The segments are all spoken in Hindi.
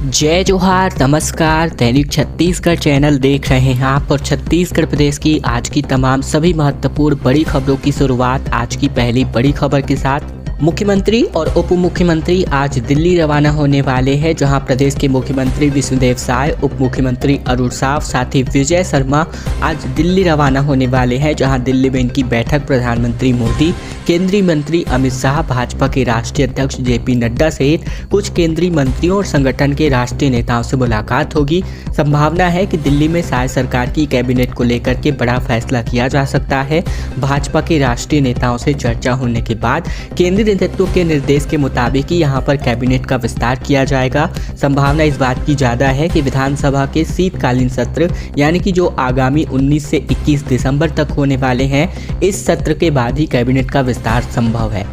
जय जोहार, नमस्कार। दैनिक छत्तीसगढ़ चैनल देख रहे हैं आप और छत्तीसगढ़ प्रदेश की आज की तमाम सभी महत्वपूर्ण बड़ी खबरों की शुरुआत आज की पहली बड़ी खबर के साथ। मुख्यमंत्री और उप मुख्यमंत्री आज दिल्ली रवाना होने वाले हैं, जहां प्रदेश के मुख्यमंत्री विष्णुदेव साय, उप मुख्यमंत्री अरुण साव, साथ ही विजय शर्मा आज दिल्ली रवाना होने वाले हैं, जहां दिल्ली में इनकी बैठक प्रधानमंत्री मोदी, केंद्रीय मंत्री अमित शाह, भाजपा के राष्ट्रीय अध्यक्ष जेपी नड्डा सहित कुछ केंद्रीय मंत्रियों और संगठन के राष्ट्रीय नेताओं से मुलाकात होगी। संभावना है कि दिल्ली में साय सरकार की कैबिनेट को लेकर के बड़ा फैसला किया जा सकता है। भाजपा के राष्ट्रीय नेताओं से चर्चा होने के बाद केंद्रीय नेतृत्व के निर्देश के मुताबिक ही यहाँ पर कैबिनेट का विस्तार किया जाएगा। संभावना इस बात की ज़्यादा है कि विधानसभा के शीतकालीन सत्र यानी कि जो आगामी 19 से 21 दिसंबर तक होने वाले हैं, इस सत्र के बाद ही कैबिनेट का विस्तार संभव है।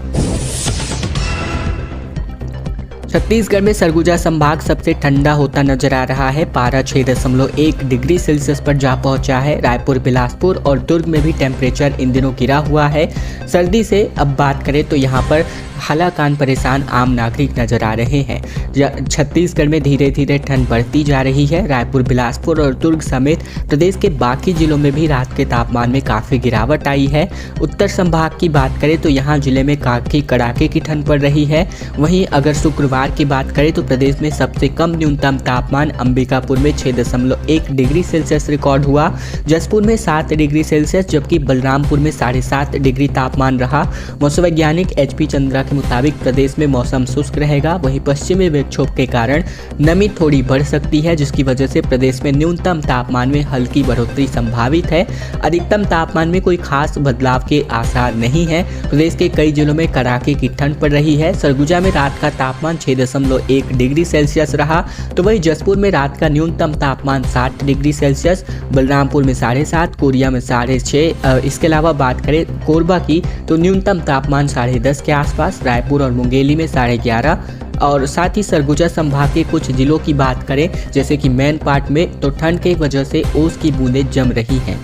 छत्तीसगढ़ में सरगुजा संभाग सबसे ठंडा होता नजर आ रहा है। पारा 6.1 डिग्री सेल्सियस पर जा पहुंचा है। रायपुर, बिलासपुर और दुर्ग में भी टेम्परेचर इन दिनों गिरा हुआ है। सर्दी से अब बात करें तो यहाँ पर हालाकान परेशान आम नागरिक नजर आ रहे हैं। छत्तीसगढ़ में धीरे धीरे ठंड बढ़ती जा रही है। रायपुर, बिलासपुर और दुर्ग समेत प्रदेश के बाकी जिलों में भी रात के तापमान में काफ़ी गिरावट आई है। उत्तर संभाग की बात करें तो यहाँ जिले में काफ़ी कड़ाके की ठंड पड़ रही है। वहीं अगर शुक्रवार की बात करें तो प्रदेश में सबसे कम न्यूनतम तापमान अंबिकापुर में 6.1 डिग्री सेल्सियस रिकॉर्ड हुआ। जसपुर में 7 डिग्री सेल्सियस जबकि बलरामपुर में 7.5 डिग्री तापमान रहा। मौसम वैज्ञानिक HP चंद्रा के मुताबिक प्रदेश में मौसम शुष्क रहेगा। वहीं पश्चिमी विक्षोभ के कारण नमी थोड़ी बढ़ सकती है, जिसकी वजह से प्रदेश में न्यूनतम तापमान में हल्की बढ़ोतरी संभावित है। अधिकतम तापमान में कोई खास बदलाव के आसार नहीं है। प्रदेश के कई जिलों में कड़ाके की ठंड पड़ रही है। सरगुजा में रात का तापमान 6.1 डिग्री सेल्सियस रहा, तो वहीं जसपुर में रात का न्यूनतम तापमान 7 डिग्री सेल्सियस, बलरामपुर में 7.5, कोरिया में 6.5। इसके अलावा बात करें कोरबा की तो न्यूनतम तापमान 10.5 के आसपास, रायपुर और मुंगेली में 11.5 और साथ ही सरगुजा संभाग के कुछ जिलों की बात करें जैसे कि मैन पाट में तो ठंड की वजह से ओस की बूंदें जम रही हैं।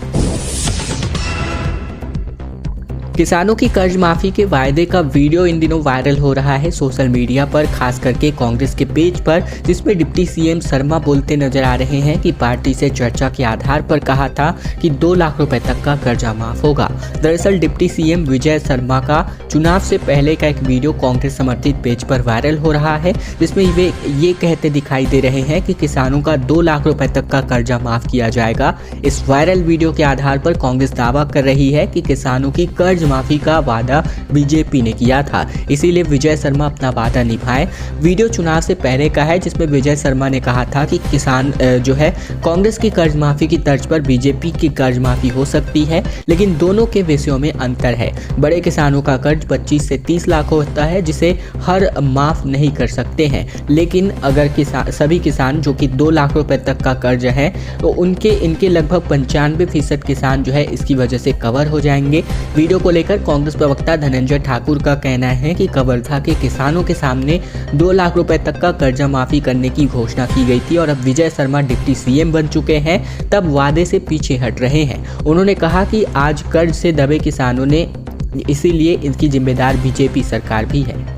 किसानों की कर्ज माफी के वायदे का वीडियो इन दिनों वायरल हो रहा है सोशल मीडिया पर, खास करके कांग्रेस के पेज पर, जिसमें डिप्टी CM शर्मा बोलते नजर आ रहे हैं कि पार्टी से चर्चा के आधार पर कहा था कि 2 लाख रुपए तक का कर्जा माफ होगा। दरअसल डिप्टी CM विजय शर्मा का चुनाव से पहले का एक वीडियो कांग्रेस समर्थित पेज पर वायरल हो रहा है, जिसमें वे ये कहते दिखाई दे रहे हैं कि किसानों का 2 लाख रुपए तक का कर्जा माफ किया जाएगा। इस वायरल वीडियो के आधार पर कांग्रेस दावा कर रही है कि किसानों की कर्ज माफी का वादा बीजेपी ने किया था, इसीलिए विजय शर्मा अपना वादा निभाए। वीडियो चुनाव से पहले का है, जिसमें विजय शर्मा ने कहा था कि किसान जो है कांग्रेस की कर्ज माफी की तर्ज पर बीजेपी की कर्ज माफी हो सकती है, लेकिन दोनों के विषयों में अंतर है। बड़े किसानों का कर्ज 25 से 30 लाख होता है, जिसे हर माफ नहीं कर सकते हैं, लेकिन अगर सभी किसान जो कि 2 लाख रुपए तक का कर्ज है तो इनके लगभग 95% किसान जो है इसकी वजह से कवर हो जाएंगे। वीडियो को लेकर कांग्रेस प्रवक्ता धनंजय ठाकुर का कहना है कि कवर्धा के किसानों के सामने 2 लाख रुपए तक का कर्जा माफी करने की घोषणा की गई थी और अब विजय शर्मा डिप्टी CM बन चुके हैं, तब वादे से पीछे हट रहे हैं। उन्होंने कहा कि आज कर्ज से दबे किसानों ने, इसीलिए इनकी जिम्मेदार बीजेपी सरकार भी है।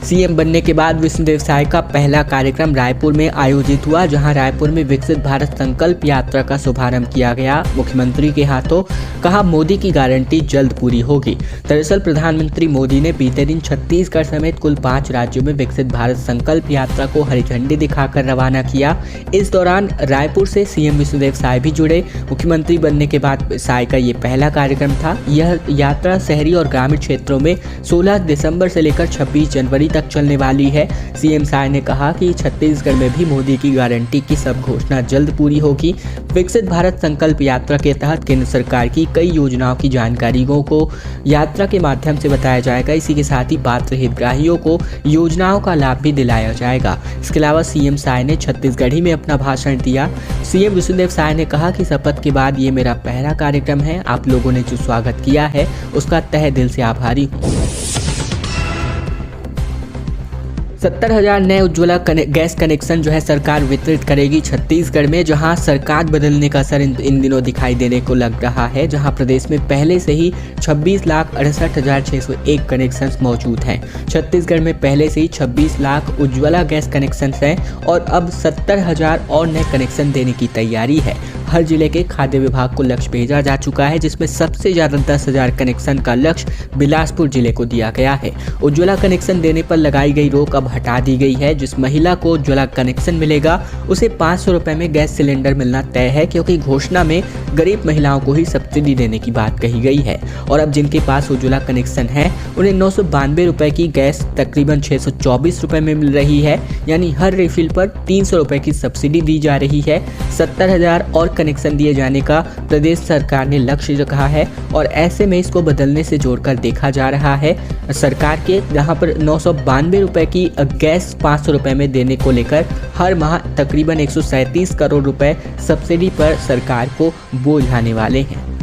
CM बनने के बाद विष्णुदेव साय का पहला कार्यक्रम रायपुर में आयोजित हुआ, जहां रायपुर में विकसित भारत संकल्प यात्रा का शुभारंभ किया गया। मुख्यमंत्री के हाथों कहा मोदी की गारंटी जल्द पूरी होगी। दरअसल प्रधानमंत्री मोदी ने बीते दिन छत्तीसगढ़ समेत कुल 5 राज्यों में विकसित भारत संकल्प यात्रा को हरी झंडी दिखाकर रवाना किया। इस दौरान रायपुर से CM विष्णुदेव साय भी जुड़े। मुख्यमंत्री बनने के बाद साय का ये पहला कार्यक्रम था। यह यात्रा शहरी और ग्रामीण क्षेत्रों में 16 दिसंबर से लेकर 26 जनवरी तक चलने वाली है। CM साय ने कहा कि छत्तीसगढ़ में भी मोदी की गारंटी की सब घोषणा जल्द पूरी होगी। विकसित भारत संकल्प यात्रा के तहत केंद्र सरकार की कई योजनाओं की जानकारियों को यात्रा के माध्यम से बताया जाएगा। इसी के साथ ही पात्र हितग्राहियों को योजनाओं का लाभ भी दिलाया जाएगा। इसके अलावा CM साय ने छत्तीसगढ़ी में अपना भाषण दिया। CM विष्णुदेव साय ने कहा कि शपथ के बाद ये मेरा पहला कार्यक्रम है। आप लोगों ने जो स्वागत किया है उसका तहे दिल से आभारी हूँ। 70,000 नए उज्ज्वला गैस कनेक्शन जो है सरकार वितरित करेगी छत्तीसगढ़ में, जहां सरकार बदलने का असर इन दिनों दिखाई देने को लग रहा है। जहां प्रदेश में पहले से ही 26,68,601 कनेक्शन मौजूद हैं। छत्तीसगढ़ में पहले से ही 26 लाख उज्ज्वला गैस कनेक्शन हैं और अब 70,000 और नए कनेक्शन देने की तैयारी है। हर जिले के खाद्य विभाग को लक्ष्य भेजा जा चुका है, जिसमें सबसे ज़्यादा 10,000 कनेक्शन का लक्ष्य बिलासपुर जिले को दिया गया है। उज्ज्वला कनेक्शन देने पर लगाई गई रोक अब हटा दी गई है। जिस महिला को उज्ज्वला कनेक्शन मिलेगा उसे 500 रुपये में गैस सिलेंडर मिलना तय है, क्योंकि घोषणा में गरीब महिलाओं को ही सब्सिडी देने की बात कही गई है। और अब जिनके पास उज्ज्वला कनेक्शन है उन्हें 992 रुपये की गैस तकरीबन 624 रुपये में मिल रही है, यानी हर रिफिल पर 300 रुपये की सब्सिडी दी जा रही है। 70,000 और कनेक्शन दिए जाने का प्रदेश सरकार ने लक्ष्य रखा है और ऐसे में इसको बदलने से जोड़कर देखा जा रहा है। सरकार के जहां पर 992 रुपये की गैस 500 रुपये में देने को लेकर हर माह तकरीबन 137 करोड़ रुपए सब्सिडी पर सरकार को बोझ आने वाले हैं।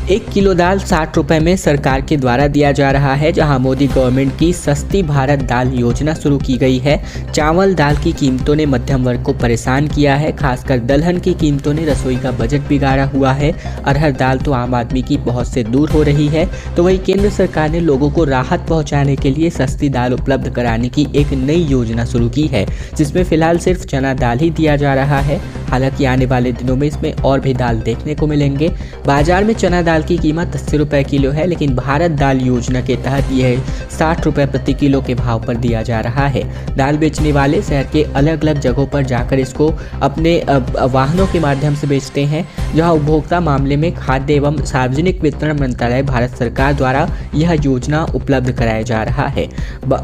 1 किलो दाल 60 रुपये में सरकार के द्वारा दिया जा रहा है, जहां मोदी गवर्नमेंट की सस्ती भारत दाल योजना शुरू की गई है। चावल दाल की कीमतों ने मध्यम वर्ग को परेशान किया है, खासकर दलहन की कीमतों ने रसोई का बजट बिगाड़ा हुआ है। अरहर दाल तो आम आदमी की पहुंच से दूर हो रही है, तो वहीं केंद्र सरकार ने लोगों को राहत पहुंचाने के लिए सस्ती दाल उपलब्ध कराने की एक नई योजना शुरू की है, जिसमें फिलहाल सिर्फ चना दाल ही दिया जा रहा है। हालांकि आने वाले दिनों में इसमें और भी दाल देखने को मिलेंगे। बाजार में चना दाल की कीमत 80 रुपये किलो है, लेकिन भारत दाल योजना के तहत यह 60 रुपये प्रति किलो के भाव पर दिया जा रहा है। दाल बेचने वाले शहर के अलग अलग जगहों पर जाकर इसको अपने वाहनों के माध्यम से बेचते हैं, जहां उपभोक्ता मामले में खाद्य एवं सार्वजनिक वितरण मंत्रालय भारत सरकार द्वारा यह योजना उपलब्ध कराया जा रहा है।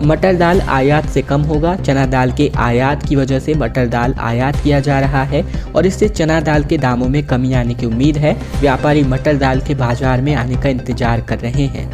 मटर दाल आयात से कम होगा। चना दाल के आयात की वजह से मटर दाल आयात किया जा रहा है और इससे चना दाल के दामों में कमी आने की उम्मीद है। व्यापारी मटर दाल के बाजार में आने का इंतजार कर रहे हैं।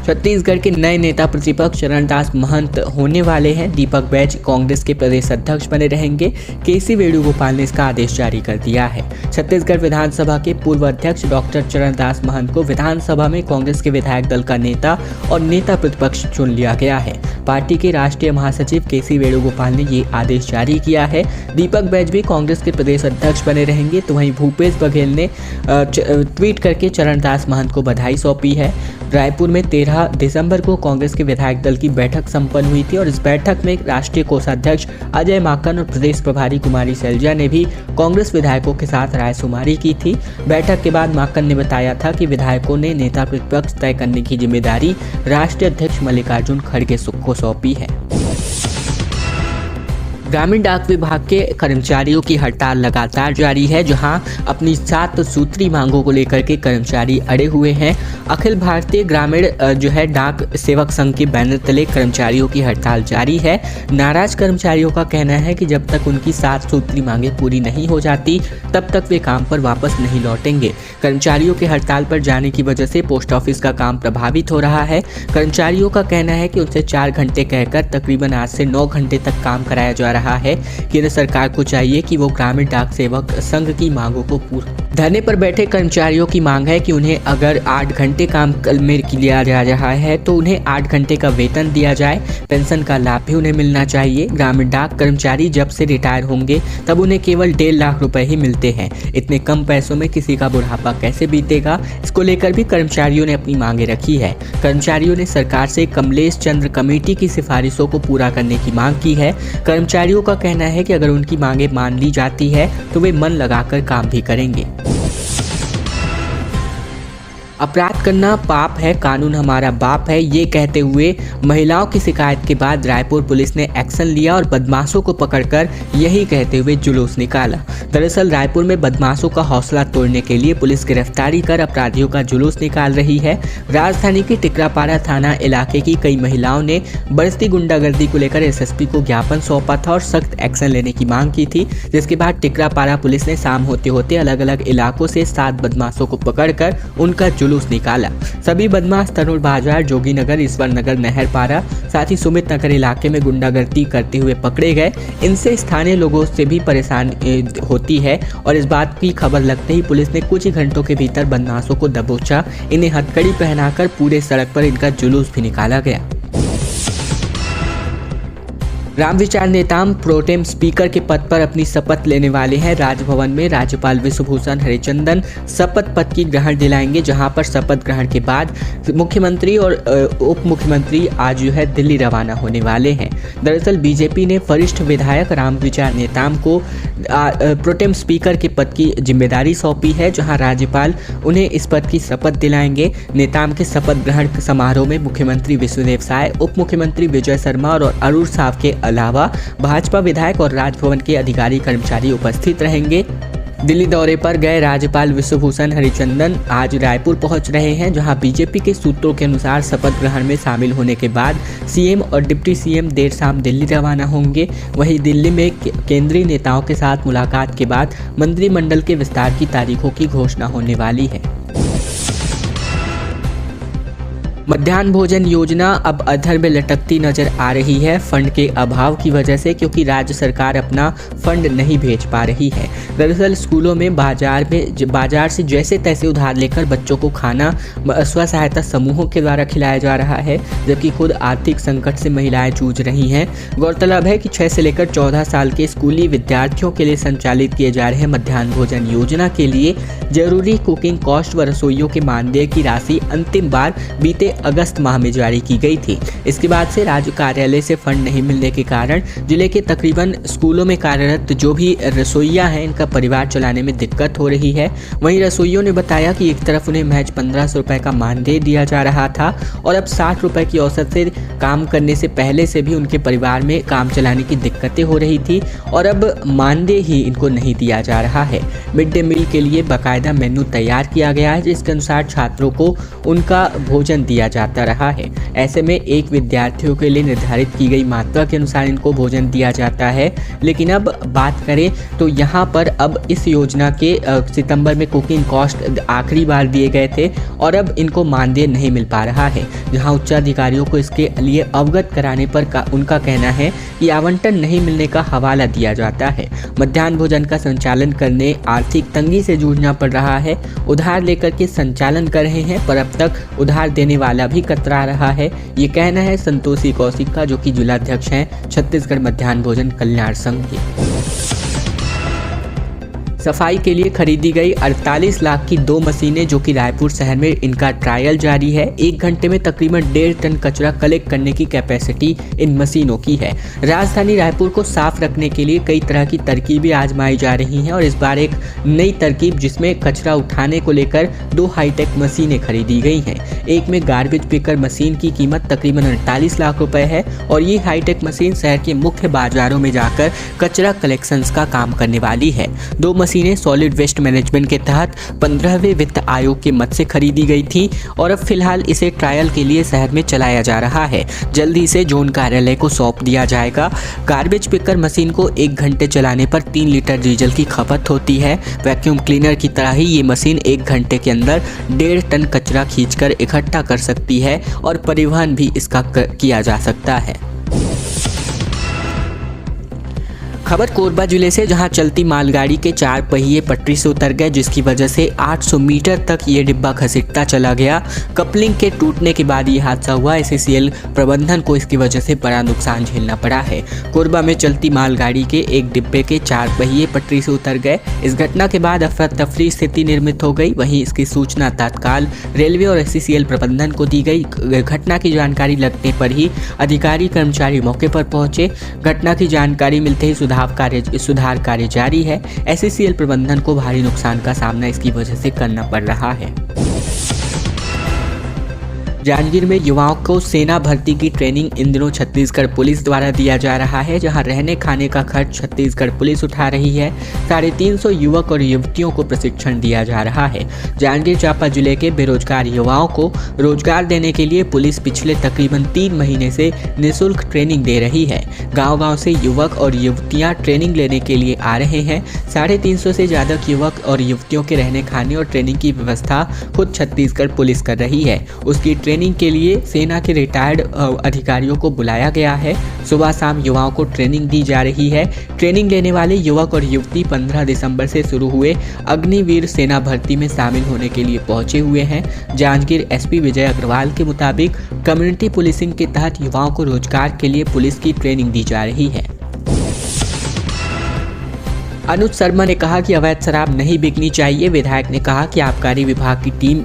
छत्तीसगढ़ के नए नेता प्रतिपक्ष चरणदास महंत होने वाले हैं। दीपक बैज कांग्रेस के प्रदेश अध्यक्ष बने रहेंगे। केसी वेणुगोपाल ने इसका आदेश जारी कर दिया है। छत्तीसगढ़ विधानसभा के पूर्व अध्यक्ष डॉक्टर चरणदास महंत को विधानसभा में कांग्रेस के विधायक दल का नेता और नेता प्रतिपक्ष चुन लिया गया है। पार्टी के राष्ट्रीय महासचिव केसी वेणुगोपाल ने ये आदेश जारी किया है। दीपक बैज भी कांग्रेस के प्रदेश अध्यक्ष बने रहेंगे, तो वहीं भूपेश बघेल ने ट्वीट करके चरणदास महंत को बधाई सौंपी है। रायपुर में 13 दिसंबर को कांग्रेस के विधायक दल की बैठक संपन्न हुई थी और इस बैठक में राष्ट्रीय कोषाध्यक्ष अजय माकन और प्रदेश प्रभारी कुमारी सैलजा ने भी कांग्रेस विधायकों के साथ रायशुमारी की थी। बैठक के बाद माकन ने बताया था कि विधायकों ने नेता प्रतिपक्ष तय करने की जिम्मेदारी राष्ट्रीय अध्यक्ष मल्लिकार्जुन खड़गे को सौंपी है। ग्रामीण डाक विभाग के कर्मचारियों की हड़ताल लगातार जारी है, जहां अपनी 7 सूत्री मांगों को लेकर के कर्मचारी अड़े हुए हैं। अखिल भारतीय ग्रामीण डाक सेवक संघ के बैनर तले कर्मचारियों की हड़ताल जारी है। नाराज कर्मचारियों का कहना है कि जब तक उनकी 7 सूत्री मांगे पूरी नहीं हो जाती तब तक वे काम पर वापस नहीं लौटेंगे। कर्मचारियों के हड़ताल पर जाने की वजह से पोस्ट ऑफिस का काम प्रभावित हो रहा है। कर्मचारियों का कहना है कि उनसे 4 घंटे कहकर तकरीबन 8 से 9 घंटे तक काम कराया जा रहा है। केंद्र सरकार को चाहिए कि वो ग्रामीण डाक सेवक संघ की मांगों को पूरा। धरने पर बैठे कर्मचारियों की मांग है कि उन्हें अगर 8 घंटे काम में लिया जा रहा है तो उन्हें 8 घंटे का वेतन दिया जाए। पेंशन का लाभ भी उन्हें मिलना चाहिए। ग्रामीण डाक कर्मचारी जब से रिटायर होंगे तब उन्हें केवल 1.5 लाख रुपए ही मिलते हैं। इतने कम पैसों में किसी का बुढ़ापा कैसे बीतेगा, इसको लेकर भी कर्मचारियों ने अपनी मांगे रखी है। कर्मचारियों ने सरकार से कमलेश चंद्र कमेटी की सिफारिशों को पूरा करने की मांग की है। कर्मचारियों का कहना है कि अगर उनकी मांगे मान ली जाती है तो वे मन लगाकर काम भी करेंगे। अपराध करना पाप है, कानून हमारा बाप है, ये कहते हुए महिलाओं की शिकायत के बाद रायपुर पुलिस ने एक्शन लिया और बदमाशों को पकड़कर यही कहते हुए जुलूस निकाला। दरअसल रायपुर में बदमाशों का हौसला तोड़ने के लिए पुलिस गिरफ्तारी कर अपराधियों का जुलूस निकाल रही है। राजधानी के टिकरापारा थाना इलाके की कई महिलाओं ने बढ़ती गुंडागर्दी को लेकर एसएसपी को ज्ञापन सौंपा था और सख्त एक्शन लेने की मांग की थी, जिसके बाद टिकरापारा पुलिस ने शाम होते होते अलग अलग इलाकों से 7 बदमाशों को पकड़कर उनका जुलूस निकाला। सभी बदमाश तरुण बाजार, जोगीनगर, ईश्वर नगर, नहरपारा, साथ ही सुमित नगर इलाके में गुंडागर्दी करते हुए पकड़े गए। इनसे स्थानीय लोगों से भी परेशानी होती है और इस बात की खबर लगते ही पुलिस ने कुछ ही घंटों के भीतर बदमाशों को दबोचा। इन्हें हथकड़ी पहनाकर पूरे सड़क पर इनका जुलूस भी निकाला गया। राम विचार नेताम प्रोटेम स्पीकर के पद पर अपनी शपथ लेने वाले हैं। राजभवन में राज्यपाल विश्वभूषण हरिचंदन शपथ पद की ग्रहण दिलाएंगे, जहां पर शपथ ग्रहण के बाद मुख्यमंत्री और उप मुख्यमंत्री आज जो है दिल्ली रवाना होने वाले हैं। दरअसल बीजेपी ने वरिष्ठ विधायक राम विचार नेताम को प्रोटेम स्पीकर के पद की जिम्मेदारी सौंपी है, जहां राज्यपाल उन्हें इस पद की शपथ दिलाएंगे। नेताम के शपथ ग्रहण समारोह में मुख्यमंत्री विष्णुदेव साय, उप मुख्यमंत्री विजय शर्मा और अरुण साव के अलावा भाजपा विधायक और राजभवन के अधिकारी कर्मचारी उपस्थित रहेंगे। दिल्ली दौरे पर गए राज्यपाल विश्वभूषण हरिचंदन आज रायपुर पहुंच रहे हैं, जहां बीजेपी के सूत्रों के अनुसार शपथ ग्रहण में शामिल होने के बाद सीएम और डिप्टी सीएम देर शाम दिल्ली रवाना होंगे। वहीं दिल्ली में केंद्रीय नेताओं के साथ मुलाकात के बाद मंत्रिमंडल के विस्तार की तारीखों की घोषणा होने वाली है। मध्याह्न भोजन योजना अब अधर में लटकती नजर आ रही है, फंड के अभाव की वजह से, क्योंकि राज्य सरकार अपना फंड नहीं भेज पा रही है। दरअसल स्कूलों में बाजार से जैसे तैसे उधार लेकर बच्चों को खाना स्व सहायता समूहों के द्वारा खिलाया जा रहा है, जबकि खुद आर्थिक संकट से महिलाएं जूझ रही हैं। गौरतलब है कि 6 से लेकर 14 साल के स्कूली विद्यार्थियों के लिए संचालित किए जा रहे मध्याह्न भोजन योजना के लिए जरूरी कुकिंग कॉस्ट व रसोइयों के मानदेय की राशि अंतिम बार बीते अगस्त माह में जारी की गई थी। इसके बाद से राज्य कार्यालय से फंड नहीं मिलने के कारण जिले के तकरीबन स्कूलों में कार्यरत जो भी रसोइया हैं, इनका परिवार चलाने में दिक्कत हो रही है। वहीं रसोइयों ने बताया कि एक तरफ उन्हें महज 1500 रुपए का मानदेय दिया जा रहा था और अब 60 रुपए की औसत से काम करने से पहले से भी उनके परिवार में काम चलाने की दिक्कतें हो रही थी और अब मानदेय ही इनको नहीं दिया जा रहा है। मिड डे मील के लिए बाकायदा मेन्यू तैयार किया गया है, जिसके अनुसार छात्रों को उनका भोजन दिया जाता रहा है। ऐसे में एक विद्यार्थियों के लिए निर्धारित की गई मात्रा के अनुसार इनको भोजन दिया जाता है। लेकिन अब बात करें तो यहाँ पर अब इस योजना के सितंबर में कुकिंग कॉस्ट आखिरी बार दिए गए थे और अब इनको मानदेय नहीं मिल पा रहा है, जहाँ उच्चाधिकारियों को इसके लिए अवगत कराने पर उनका कहना है कि आवंटन नहीं मिलने का हवाला दिया जाता है। मध्याह्न भोजन का संचालन करने आर्थिक तंगी से जूझना पड़ रहा है। उधार लेकर के संचालन कर रहे हैं, पर अब तक उधार देने वाला भी कतरा रहा है। ये कहना है संतोषी कौशिक का, जो कि जिलाध्यक्ष हैं छत्तीसगढ़ मध्याह्न भोजन कल्याण संघ के। सफाई के लिए खरीदी गई 48 लाख की 2 मशीनें, जो कि रायपुर शहर में इनका ट्रायल जारी है। 1 घंटे में तकरीबन 1.5 टन कचरा कलेक्ट करने की कैपेसिटी इन मशीनों की है। राजधानी रायपुर को साफ रखने के लिए कई तरह की तरकीबें आजमाई जा रही हैं और इस बार एक नई तरकीब जिसमें कचरा उठाने को लेकर 2 हाईटेक मशीनें खरीदी गई हैं। एक में गार्बेज पिकर मशीन की कीमत तकरीबन 48 लाख रुपए है और ये हाईटेक मशीन शहर के मुख्य बाजारों में जाकर कचरा कलेक्शंस का काम करने वाली है। 2 मशीनें सॉलिड वेस्ट मैनेजमेंट के तहत 15वें वित्त आयोग के मद से खरीदी गई थी और अब फिलहाल इसे ट्रायल के लिए शहर में चलाया जा रहा है। जल्दी इसे जोन कार्यालय को सौंप दिया जाएगा। गार्बेज पिकर मशीन को 1 घंटे चलाने पर 3 लीटर डीजल की खपत होती है। वैक्यूम क्लीनर की तरह ही ये मशीन 1 घंटे के अंदर 1.5 टन कचरा खींचकर इकट्ठा कर सकती है और परिवहन भी इसका किया जा सकता है। खबर कोरबा जिले से, जहां चलती मालगाड़ी के 4 पहिए पटरी से उतर गए, जिसकी वजह से 800 मीटर तक ये डिब्बा घसीटता चला गया। कपलिंग के टूटने के बाद ये हादसा हुआ। एससीसीएल प्रबंधन को इसकी वजह से बड़ा नुकसान झेलना पड़ा है। कोरबा में चलती मालगाड़ी के एक डिब्बे के 4 पहिए पटरी से उतर गए। इस घटना के बाद अफरा तफरी स्थिति निर्मित हो गई। वहीं इसकी सूचना तत्काल रेलवे और एससीसीएल प्रबंधन को दी गई। घटना की जानकारी लगने पर ही अधिकारी कर्मचारी मौके पर पहुंचे। घटना की जानकारी मिलते ही सुधार कार्य जारी है। एससीसीएल प्रबंधन को भारी नुकसान का सामना इसकी वजह से करना पड़ रहा है। जांजगीर में युवाओं को सेना भर्ती की ट्रेनिंग इन दिनों छत्तीसगढ़ पुलिस द्वारा दिया जा रहा है, जहां रहने खाने का खर्च छत्तीसगढ़ पुलिस उठा रही है। 350 युवक और युवतियों को प्रशिक्षण दिया जा रहा है। जांजगीर चांपा जिले के बेरोजगार युवाओं को रोजगार देने के लिए पुलिस पिछले तकरीबन 3 महीने से निःशुल्क ट्रेनिंग दे रही है। गांव-गांव से युवक और युवतियां ट्रेनिंग लेने के लिए आ रहे हैं। 350 से ज़्यादा युवक और युवतियों के रहने खाने और ट्रेनिंग की व्यवस्था खुद छत्तीसगढ़ पुलिस कर रही है। उसकी ट्रेनिंग के लिए सेना के रिटायर्ड अधिकारियों को बुलाया गया है। सुबह शाम युवाओं को ट्रेनिंग दी जा रही है। ट्रेनिंग लेने वाले युवक और युवती 15 दिसंबर से शुरू हुए अग्निवीर सेना भर्ती में शामिल होने के लिए पहुंचे हुए हैं। जांजगीर एसपी विजय अग्रवाल के मुताबिक कम्युनिटी पुलिसिंग के तहत युवाओं को रोजगार के लिए पुलिस की ट्रेनिंग दी जा रही है। अनुज शर्मा ने कहा कि अवैध शराब नहीं बिकनी चाहिए। विधायक ने कहा कि आबकारी विभाग की टीम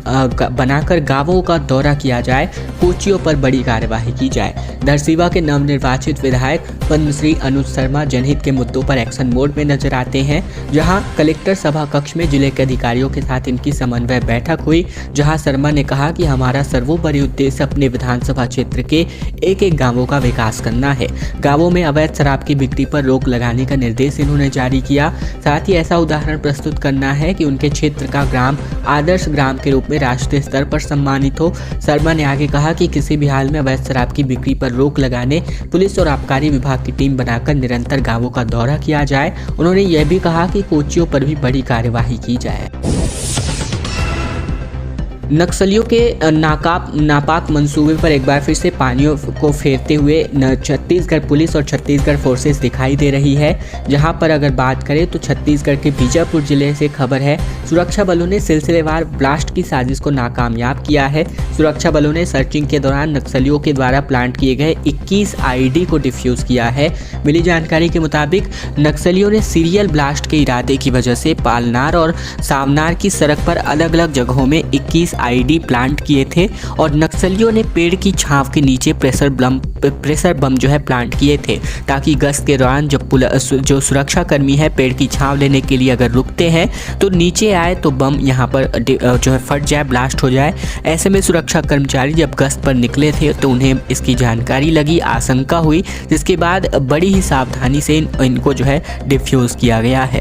बनाकर गांवों का दौरा किया जाए, कोचियों पर बड़ी कार्यवाही की जाए। धरसीवा के नवनिर्वाचित विधायक पद्मश्री अनुज शर्मा जनहित के मुद्दों पर एक्शन मोड में नजर आते हैं। जहां कलेक्टर सभा कक्ष में जिले के अधिकारियों के साथ इनकी समन्वय बैठक हुई, जहां शर्मा ने कहा कि हमारा सर्वोपरि उद्देश्य अपने विधानसभा क्षेत्र के एक गांवों का विकास करना है। गांवों में अवैध शराब की बिक्री पर रोक लगाने का निर्देश इन्होंने जारी किया। साथ ही ऐसा उदाहरण प्रस्तुत करना है कि उनके क्षेत्र का ग्राम आदर्श ग्राम के रूप में राष्ट्रीय स्तर पर सम्मानित हो। शर्मा ने आगे कहा कि किसी भी हाल में अवैध शराब की बिक्री पर रोक लगाने पुलिस और आबकारी विभाग की टीम बनाकर निरंतर गांवों का दौरा किया जाए। उन्होंने यह भी कहा कि कोचियों पर भी बड़ी कार्यवाही की जाए। नक्सलियों के नापाक मंसूबे पर एक बार फिर से पानियों को फेरते हुए छत्तीसगढ़ पुलिस और छत्तीसगढ़ फोर्सेस दिखाई दे रही है। जहां पर अगर बात करें तो छत्तीसगढ़ के बीजापुर जिले से खबर है, सुरक्षा बलों ने सिलसिलेवार ब्लास्ट की साजिश को नाकामयाब किया है। सुरक्षा बलों ने सर्चिंग के दौरान नक्सलियों के द्वारा प्लांट किए गए 21 आईडी को डिफ्यूज किया है। मिली जानकारी के मुताबिक नक्सलियों ने सीरियल ब्लास्ट के इरादे की वजह से पालनार और सावनार की सड़क पर अलग अलग जगहों में 21 आईडी प्लांट किए थे और नक्सलियों ने पेड़ की छांव के नीचे प्रेशर बम जो है प्लांट किए थे, ताकि गश्त के दौरान जब जो सुरक्षा कर्मी है पेड़ की छांव लेने के लिए अगर रुकते हैं तो नीचे आए तो बम यहाँ पर जो है फट जाए, ब्लास्ट हो जाए। ऐसे में सुरक्षा कर्मचारी जब गश्त पर निकले थे तो उन्हें इसकी जानकारी लगी, आशंका हुई, जिसके बाद बड़ी ही सावधानी से इनको जो है डिफ्यूज किया गया है।